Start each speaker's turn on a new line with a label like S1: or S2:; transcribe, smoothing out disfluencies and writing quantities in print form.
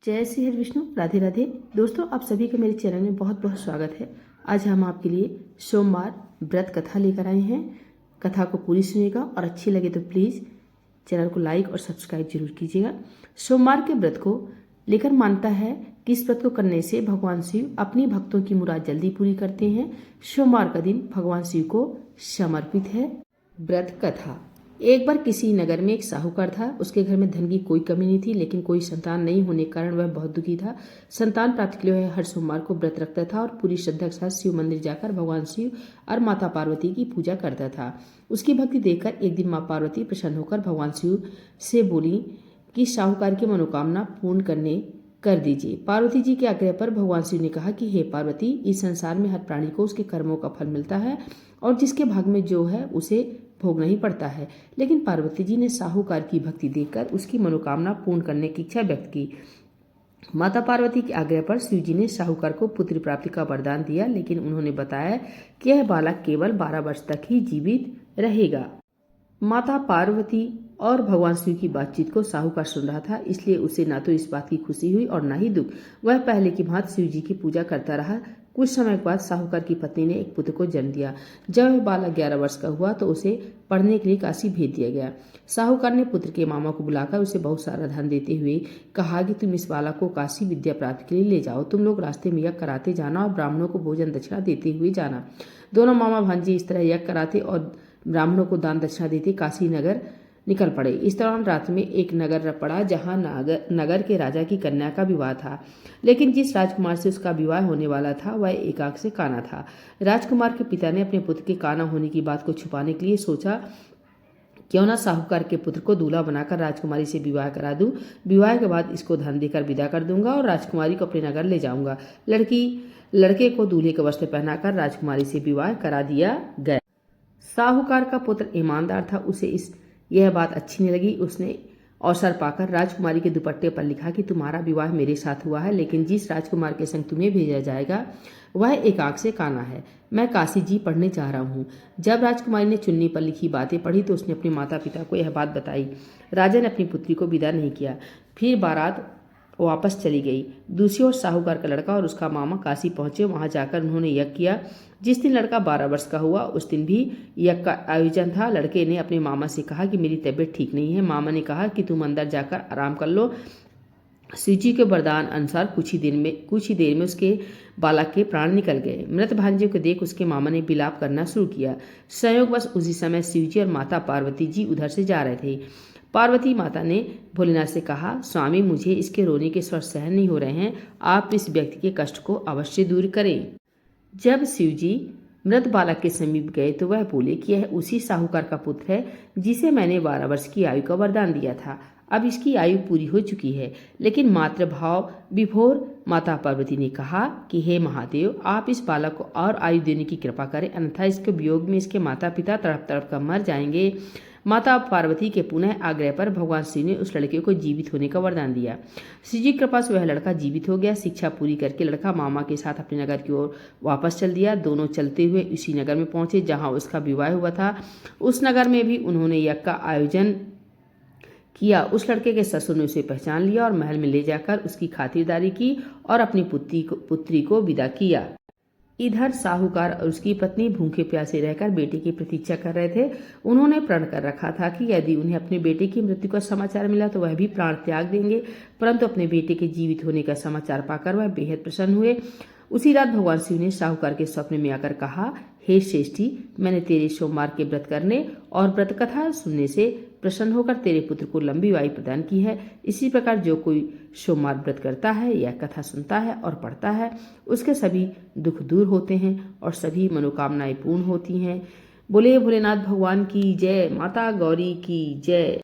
S1: जय श्री हरि विष्णु। राधे राधे। दोस्तों, आप सभी का मेरे चैनल में बहुत बहुत स्वागत है। आज हम आपके लिए सोमवार व्रत कथा लेकर आए हैं। कथा को पूरी सुनिएगा और अच्छी लगे तो प्लीज़ चैनल को लाइक और सब्सक्राइब जरूर कीजिएगा। सोमवार के व्रत को लेकर मानता है कि इस व्रत को करने से भगवान शिव अपनी भक्तों की मुराद जल्दी पूरी करते हैं। सोमवार का दिन भगवान शिव को समर्पित है। व्रत कथा। एक बार किसी नगर में एक साहूकार था। उसके घर में धन की कोई कमी नहीं थी, लेकिन कोई संतान नहीं होने के कारण वह बहुत दुखी था। संतान प्राप्ति के लिए वह हर सोमवार को व्रत रखता था और पूरी श्रद्धा के साथ शिव मंदिर जाकर भगवान शिव और माता पार्वती की पूजा करता था। उसकी भक्ति देखकर एक दिन माँ पार्वती प्रसन्न होकर भगवान शिव से बोली कि साहूकार की मनोकामना पूर्ण कर दीजिए। पार्वती जी के आग्रह पर भगवान शिव ने कहा कि हे पार्वती, इस संसार में हर प्राणी को उसके कर्मों का फल मिलता है और जिसके भाग में जो है उसे भोगना ही पड़ता है। लेकिन पार्वती जी ने साहूकार की भक्ति देखकर उसकी मनोकामना पूर्ण करने की इच्छा व्यक्त की। माता पार्वती के आग्रह पर शिव जी ने साहूकार को पुत्र प्राप्ति का वरदान दिया, लेकिन उन्होंने बताया कि यह बालक केवल 12 वर्ष तक ही जीवित रहेगा। माता पार्वती और भगवान शिव की बातचीत को साहूकार सुन रहा था, इसलिए उसे ना तो इस बात की खुशी हुई और ना ही दुख। वह पहले की भांति शिव जी की पूजा करता रहा। कुछ समय बाद साहूकार की पत्नी ने एक पुत्र को जन्म दिया। जब वह बालक 11 वर्ष का हुआ तो उसे पढ़ने के लिए काशी भेज दिया गया। साहूकार ने पुत्र के मामा को बुलाकर उसे बहुत सारा धन देते हुए कहा कि तुम इस बालक को काशी विद्या प्राप्ति के लिए ले जाओ। तुम लोग रास्ते में यज्ञ कराते जाना और ब्राह्मणों को भोजन दक्षिणा देते हुए जाना। दोनों मामा भांजे इस तरह यज्ञ कराते और ब्राह्मणों को दान दक्षिणा देते काशी नगर निकल पड़े। इस दौरान रात में एक नगर पड़ा जहां नगर के राजा की कन्या का विवाह था, लेकिन जिस राजकुमार से उसका विवाह होने वाला था वह एक आंख से काना था। राजकुमार के पिता ने अपने पुत्र के काना होने की बात को छुपाने के लिए सोचा क्यों ना साहूकार के पुत्र को दूल्हा बनाकर राजकुमारी से विवाह करा दूं। विवाह के बाद इसको धन देकर विदा कर दूंगा और राजकुमारी को अपने नगर ले जाऊंगा। लड़के को दूल्हे के वस्त्र पहनाकर राजकुमारी से विवाह करा दिया गया। साहूकार का पुत्र ईमानदार था, उसे यह बात अच्छी नहीं लगी। उसने अवसर पाकर राजकुमारी के दुपट्टे पर लिखा कि तुम्हारा विवाह मेरे साथ हुआ है, लेकिन जिस राजकुमार के संग तुम्हें भेजा जाएगा वह एक आंख से काना है। मैं काशी जी पढ़ने जा रहा हूँ। जब राजकुमारी ने चुन्नी पर लिखी बातें पढ़ी तो उसने अपने माता पिता को यह बात बताई। राजा ने अपनी पुत्री को विदा नहीं किया। फिर बारात वापस चली गई। दूसरी ओर साहूकार का लड़का और उसका मामा काशी पहुंचे। वहां जाकर उन्होंने यज्ञ किया। जिस दिन लड़का 12 वर्ष का हुआ उस दिन भी यज्ञ का आयोजन था। लड़के ने अपने मामा से कहा कि मेरी तबीयत ठीक नहीं है। मामा ने कहा कि तुम अंदर जाकर आराम कर लो। शिव जी के वरदान अनुसार कुछ ही देर में उसके बालक के प्राण निकल गए। मृत भांजे को देख उसके मामा ने विलाप करना शुरू किया। संयोगवश उसी समय शिव जी और माता पार्वती जी उधर से जा रहे थे। पार्वती माता ने भोलेनाथ से कहा, स्वामी, मुझे इसके रोने के स्वर सहन नहीं हो रहे हैं। आप इस व्यक्ति के कष्ट को अवश्य दूर करें। जब शिव जी मृत बालक के समीप गए तो वह बोले कि यह उसी साहूकार का पुत्र है जिसे मैंने 12 वर्ष की आयु का वरदान दिया था। अब इसकी आयु पूरी हो चुकी है। लेकिन मातृभाव विभोर माता पार्वती ने कहा कि हे महादेव, आप इस बालक को और आयु देने की कृपा करें, अन्यथा इसके वियोग में इसके माता पिता तड़प तड़प कर मर जाएंगे। माता पार्वती के पुनः आग्रह पर भगवान शिव ने उस लड़के को जीवित होने का वरदान दिया। शिव जी की कृपा से वह लड़का जीवित हो गया। शिक्षा पूरी करके लड़का मामा के साथ अपने नगर की ओर वापस चल दिया। दोनों चलते हुए उसी नगर में पहुंचे जहां उसका विवाह हुआ था। उस नगर में भी उन्होंने यज्ञ का आयोजन किया। उस लड़के के ससुर ने उसे पहचान लिया और महल में ले जाकर उसकी खातिरदारी की और अपनी पुत्री को विदा किया। इधर साहूकार और उसकी पत्नी भूखे प्यासे रहकर बेटे की प्रतीक्षा कर रहे थे। उन्होंने प्रण कर रखा था कि यदि उन्हें अपने बेटे की मृत्यु का समाचार मिला तो वह भी प्राण त्याग देंगे, परंतु अपने बेटे के जीवित होने का समाचार पाकर वह बेहद प्रसन्न हुए। उसी रात भगवान शिव ने साहूकार के स्वप्न में आकर कहा, हे श्रेष्ठी, मैंने तेरे सोमवार के व्रत करने और व्रत कथा सुनने से प्रसन्न होकर तेरे पुत्र को लंबी आयु प्रदान की है। इसी प्रकार जो कोई सोमवार व्रत करता है या कथा सुनता है और पढ़ता है उसके सभी दुख दूर होते हैं और सभी मनोकामनाएं पूर्ण होती हैं। बोले भोलेनाथ भगवान की जय। माता गौरी की जय।